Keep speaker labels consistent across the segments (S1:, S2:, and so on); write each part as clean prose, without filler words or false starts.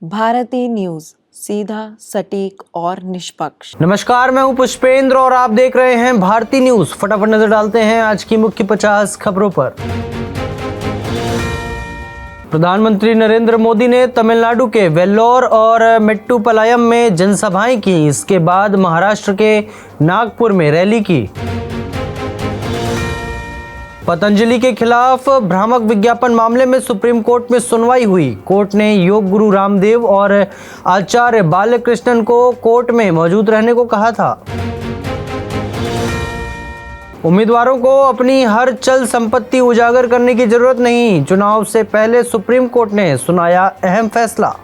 S1: Bharti news, सीधा, सटीक और निष्पक्ष।
S2: नमस्कार, मैं हूं पुष्पेंद्र और आप देख रहे हैं भारती न्यूज। फटाफट नजर डालते हैं आज की मुख्य 50 खबरों पर। प्रधानमंत्री नरेंद्र मोदी ने तमिलनाडु के वेल्लोर और मेट्टुपालयम में जनसभाएं की। इसके बाद महाराष्ट्र के नागपुर में रैली की। पतंजलि के खिलाफ भ्रामक विज्ञापन मामले में सुप्रीम कोर्ट में सुनवाई हुई। कोर्ट ने योग गुरु रामदेव और आचार्य बालकृष्णन को कोर्ट में मौजूद रहने को कहा था। उम्मीदवारों को अपनी हर चल संपत्ति उजागर करने की जरूरत नहीं, चुनाव से पहले सुप्रीम कोर्ट ने सुनाया अहम फैसला।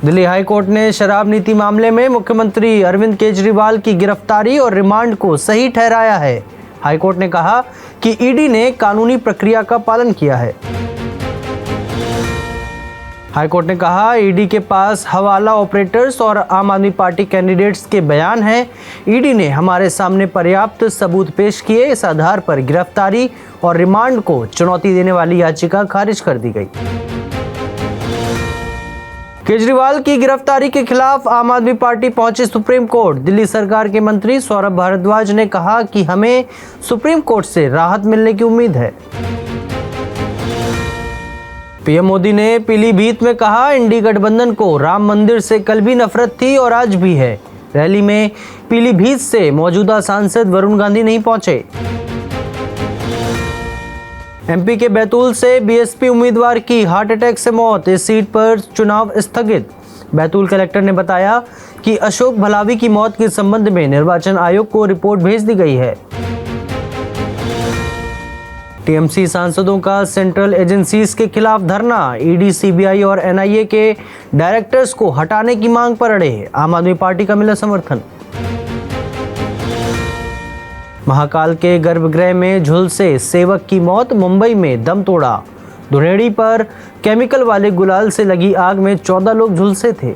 S2: दिल्ली हाई कोर्ट ने शराब नीति मामले में मुख्यमंत्री अरविंद केजरीवाल की गिरफ्तारी और रिमांड को सही ठहराया है। हाई कोर्ट ने कहा कि ईडी ने कानूनी प्रक्रिया का पालन किया है। हाई कोर्ट ने कहा ईडी के पास हवाला ऑपरेटर्स और आम आदमी पार्टी कैंडिडेट्स के बयान हैं। ईडी ने हमारे सामने पर्याप्त सबूत पेश किए। इस आधार पर गिरफ्तारी और रिमांड को चुनौती देने वाली याचिका खारिज कर दी गई। केजरीवाल की गिरफ्तारी के खिलाफ आम आदमी पार्टी पहुंची सुप्रीम कोर्ट। दिल्ली सरकार के मंत्री सौरभ भारद्वाज ने कहा कि हमें सुप्रीम कोर्ट से राहत मिलने की उम्मीद है। पीएम मोदी ने पीलीभीत में कहा इंडी गठबंधन को राम मंदिर से कल भी नफरत थी और आज भी है। रैली में पीलीभीत से मौजूदा सांसद वरुण गांधी नहीं पहुंचे। एमपी के बैतूल से बीएसपी उम्मीदवार की हार्ट अटैक से मौत। इस सीट पर चुनाव स्थगित। बैतूल कलेक्टर ने बताया कि अशोक भलावी की मौत के संबंध में निर्वाचन आयोग को रिपोर्ट भेज दी गई है। टीएमसी सांसदों का सेंट्रल एजेंसीज के खिलाफ धरना। ईडी, सीबीआई और एनआईए के डायरेक्टर्स को हटाने की मांग पर अड़े। आम आदमी पार्टी का मिला समर्थन। महाकाल के गर्भगृह में झुलसे सेवक की मौत। मुंबई में दम तोड़ा। धुनेड़ी पर केमिकल वाले गुलाल से लगी आग में 14 लोग झुलसे थे।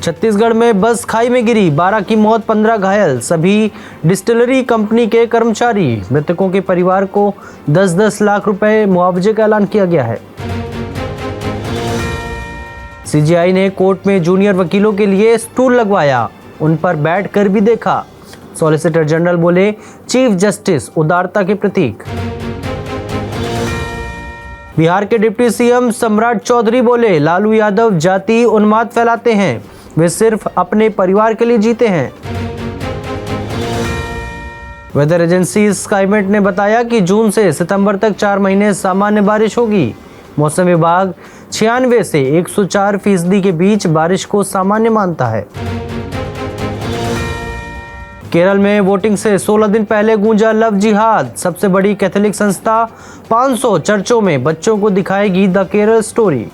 S2: छत्तीसगढ़ में बस खाई में गिरी, 12 की मौत, 15 घायल, सभी डिस्टिलरी कंपनी के कर्मचारी। मृतकों के परिवार को 10-10 लाख रुपए मुआवजे का ऐलान किया गया है। सीजेआई ने कोर्ट में जूनियर वकीलों के लिए स्टूल लगवाया, उन पर बैठ कर भी देखा। सॉलिसिटर जनरल बोले चीफ जस्टिस उदारता के प्रतीक। बिहार के डिप्टी सीएम सम्राट चौधरी बोले लालू यादव जाति उन्माद फैलाते हैं, वे सिर्फ अपने परिवार के लिए जीते हैं। वेदर एजेंसी स्काईमेट ने बताया कि जून से सितंबर तक 4 महीने सामान्य बारिश होगी। मौसम विभाग 96 से 104% के बीच बारिश को सामान्य मानता है। केरल में वोटिंग से 16 दिन पहले गूंजा लव जिहाद। सबसे बड़ी कैथोलिक संस्था 500 चर्चों में बच्चों को दिखाएगी द केरल स्टोरी।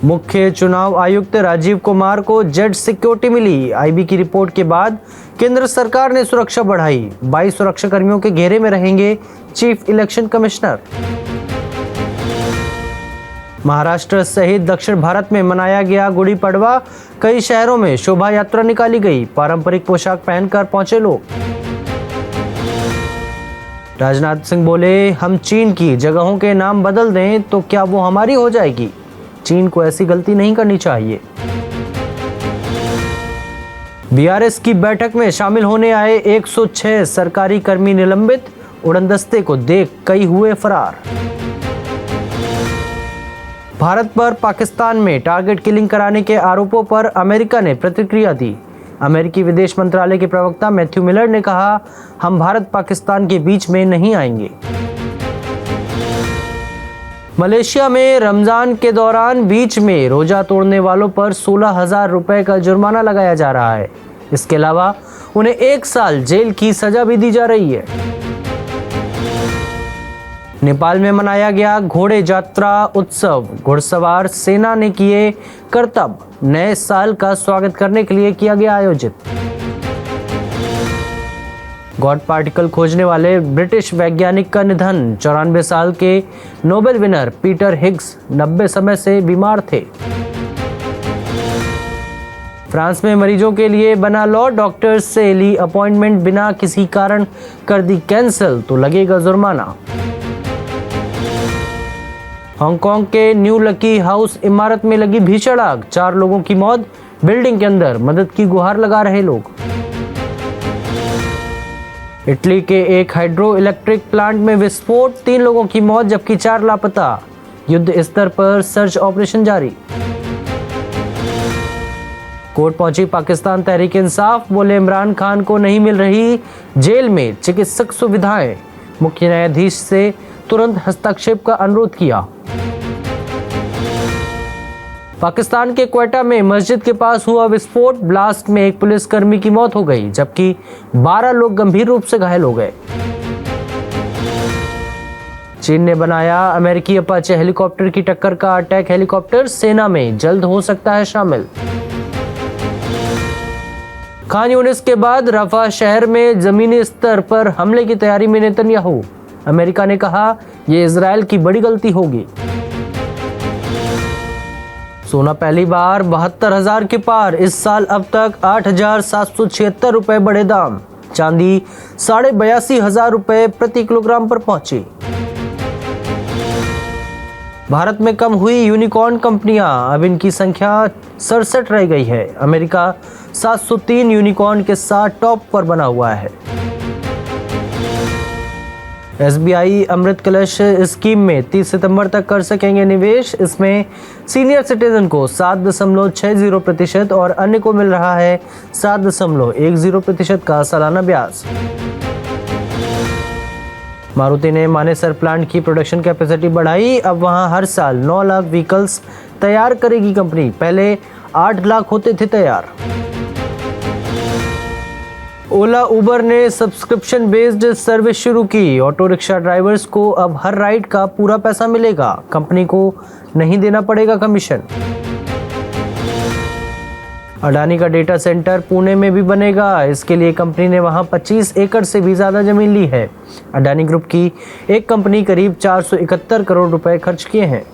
S2: मुख्य चुनाव आयुक्त राजीव कुमार को जेड सिक्योरिटी मिली। आईबी की रिपोर्ट के बाद केंद्र सरकार ने सुरक्षा बढ़ाई। 22 सुरक्षा कर्मियों के घेरे में रहेंगे चीफ इलेक्शन कमिश्नर। महाराष्ट्र सहित दक्षिण भारत में मनाया गया गुड़ी पड़वा। कई शहरों में शोभा यात्रा निकाली गई। पारंपरिक पोशाक पहनकर पहुंचे लोग। राजनाथ सिंह बोले हम चीन की जगहों के नाम बदल दें तो क्या वो हमारी हो जाएगी? चीन को ऐसी गलती नहीं करनी चाहिए। बीआरएस की बैठक में शामिल होने आए 106 सरकारी कर्मी निलंबित। उड़नदस्ते को देख कई हुए फरार। भारत पर पाकिस्तान में टारगेट किलिंग कराने के आरोपों पर अमेरिका ने प्रतिक्रिया दी। अमेरिकी विदेश मंत्रालय के प्रवक्ता मैथ्यू मिलर ने कहा हम भारत पाकिस्तान के बीच में नहीं आएंगे। मलेशिया में रमजान के दौरान बीच में रोजा तोड़ने वालों पर 16,000 रुपए का जुर्माना लगाया जा रहा है। इसके अलावा उन्हें 1 साल जेल की सजा भी दी जा रही है। नेपाल में मनाया गया घोड़े यात्रा उत्सव। घुड़सवार सेना ने किए करतब। नए साल का स्वागत करने के लिए किया गया आयोजित। गॉड पार्टिकल खोजने वाले ब्रिटिश वैज्ञानिक का निधन। 94 साल के नोबेल विनर पीटर हिग्स 90 समय से बीमार थे। फ्रांस में मरीजों के लिए बना लॉ, डॉक्टर्स से ली अपॉइंटमेंट बिना किसी कारण कर दी कैंसिल तो लगेगा जुर्माना। हांगकांग के न्यू लकी हाउस इमारत में लगी भीषण आग, 4 लोगों की मौत, बिल्डिंग के अंदर मदद की गुहार लगा रहे लोग। इटली के एक हाइड्रो इलेक्ट्रिक प्लांट में विस्फोट, 3 लोगों की मौत जबकि 4 लापता, युद्ध स्तर पर सर्च ऑपरेशन जारी। कोर्ट पहुंची पाकिस्तान तहरीक इंसाफ, बोले इमरान खान को नहीं मिल रही जेल में चिकित्सक सुविधाएं, मुख्य न्यायाधीश से तुरंत हस्तक्षेप का अनुरोध किया। पाकिस्तान के क्वेटा में मस्जिद के पास हुआ विस्फोट, ब्लास्ट में एक पुलिसकर्मी की मौत हो गई जबकि 12 लोग गंभीर रूप से घायल हो गए। चीन ने बनाया अमेरिकी अपाचे हेलीकॉप्टर की टक्कर का अटैक हेलीकॉप्टर, सेना में जल्द हो सकता है शामिल। खान यूनिस के बाद रफा शहर में जमीनी स्तर पर हमले की तैयारी में नेतन्याहू, अमेरिका ने कहा यह इजराइल की बड़ी गलती होगी। सोना पहली बार 72,000 के पार, इस साल अब तक 8,776 रुपए बढ़े दाम, चांदी 82,500 रुपए प्रति किलोग्राम पर पहुंची। भारत में कम हुई यूनिकॉर्न कंपनियां, अब इनकी संख्या 67 रह गई है। अमेरिका 703 यूनिकॉर्न के साथ टॉप पर बना हुआ है। SBI अमृत कलश स्कीम में 30 सितंबर तक कर सकेंगे निवेश, इसमें सीनियर सिटीजन को 7.60% और अन्य को मिल रहा है 7.10% का सालाना ब्याज। मारुति ने मानेसर प्लांट की प्रोडक्शन कैपेसिटी बढ़ाई, अब वहां हर साल 9 लाख व्हीकल्स तैयार करेगी कंपनी, पहले 8 लाख होते थे तैयार। ओला उबर ने सब्सक्रिप्शन बेस्ड सर्विस शुरू की, ऑटो रिक्शा ड्राइवर्स को अब हर राइड का पूरा पैसा मिलेगा, कंपनी को नहीं देना पड़ेगा कमीशन। अडानी का डेटा सेंटर पुणे में भी बनेगा, इसके लिए कंपनी ने वहां 25 एकड़ से भी ज्यादा जमीन ली है। अडानी ग्रुप की एक कंपनी करीब 471 करोड़ रुपए खर्च किए हैं।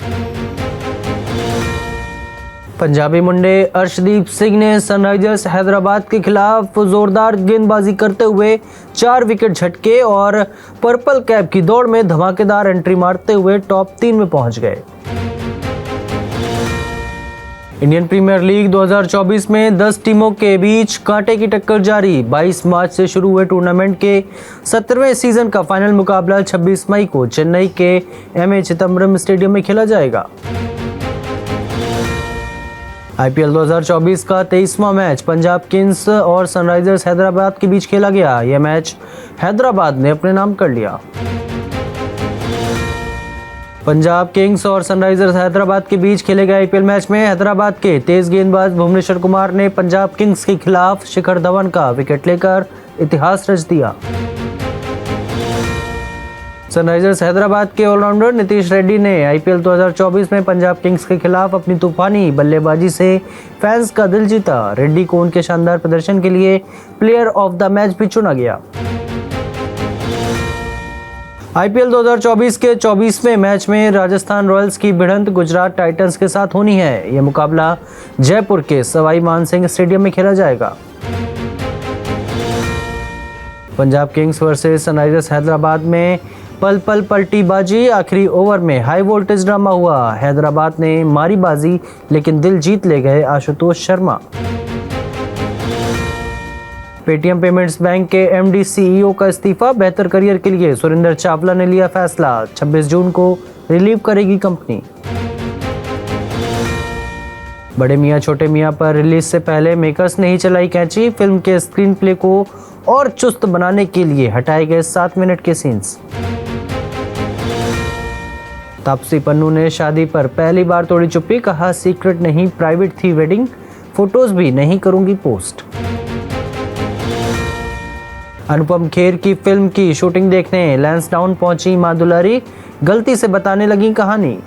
S2: पंजाबी मुंडे अर्शदीप सिंह ने सनराइजर्स हैदराबाद के खिलाफ जोरदार गेंदबाजी करते हुए 4 विकेट झटके और पर्पल कैप की दौड़ में धमाकेदार एंट्री मारते हुए टॉप 3 में पहुंच गए। इंडियन प्रीमियर लीग 2024 में 10 टीमों के बीच कांटे की टक्कर जारी, 22 मार्च से शुरू हुए टूर्नामेंट के 17वें सीजन का फाइनल मुकाबला 26 मई को चेन्नई के एमए चिदम्बरम स्टेडियम में खेला जाएगा। IPL 2024 का 23वां मैच पंजाब किंग्स और सनराइजर्स हैदराबाद के बीच खेला गया, यह मैच हैदराबाद ने अपने नाम कर लिया। पंजाब किंग्स और सनराइजर्स हैदराबाद के बीच खेले गए IPL मैच में हैदराबाद के तेज गेंदबाज भुवनेश्वर कुमार ने पंजाब किंग्स के खिलाफ शिखर धवन का विकेट लेकर इतिहास रच दिया। सनराइजर्स हैदराबाद के ऑलराउंडर नीतीश रेड्डी ने IPL 2024 में पंजाब किंग्स के खिलाफ अपनी तूफानी बल्लेबाजी से फैंस का दिल जीता। रेड्डी को उनके शानदार प्रदर्शन के लिए प्लेयर ऑफ द मैच भी चुना गया। IPL 2024 के 24वें मैच में राजस्थान रॉयल्स की भिड़ंत गुजरात टाइटंस के साथ होनी है। यह मुकाबला जयपुर के सवाई मानसिंह स्टेडियम में खेला जाएगा। Punjab Kings versus Sunrisers Hyderabad में पल पल पलटी बाजी, आखिरी ओवर में हाई वोल्टेज ड्रामा हुआ। हैदराबाद ने मारी बाजी लेकिन दिल जीत ले गए Ashutosh Sharma. Paytm payments bank के MD CEO का इस्तीफा, बेहतर करियर के लिए सुरेंद्र चावला ने लिया फैसला, 26 जून को रिलीव करेगी कंपनी। बड़े मियां छोटे मियां पर रिलीज से पहले मेकर्स ने ही चलाई कैंची, फिल्म के स्क्रीन प्ले को और चुस्त बनाने के लिए हटाए गए 7 मिनट के सीन्स। तापसी पन्नू ने शादी पर पहली बार तोड़ी चुप्पी, कहा सीक्रेट नहीं प्राइवेट थी वेडिंग, फोटोज भी नहीं करूंगी पोस्ट। अनुपम खेर की फिल्म की शूटिंग देखने लैंसडाउन पहुंची मां दुलारी, गलती से बताने लगी कहानी।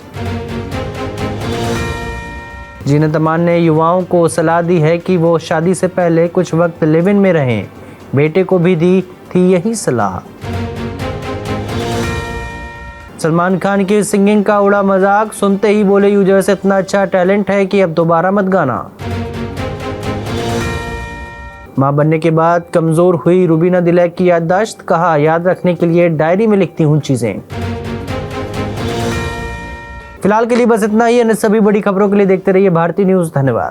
S2: जीनत अमान ने युवाओं को सलाह दी है कि वो शादी से पहले कुछ वक्त लिव इन में रहें, बेटे को भी दी थी यही सलाह। सलमान खान की सिंगिंग का उड़ा मजाक, सुनते ही बोले यूजर्स इतना अच्छा टैलेंट है कि अब दोबारा मत गाना। मां बनने के बाद कमजोर हुई रुबीना दिलैक की याददाश्त, कहा याद रखने के लिए डायरी में लिखती हूं चीजें। फिलहाल के लिए बस इतना ही। अन्य सभी बड़ी खबरों के लिए देखते रहिए भारतीय न्यूज। धन्यवाद।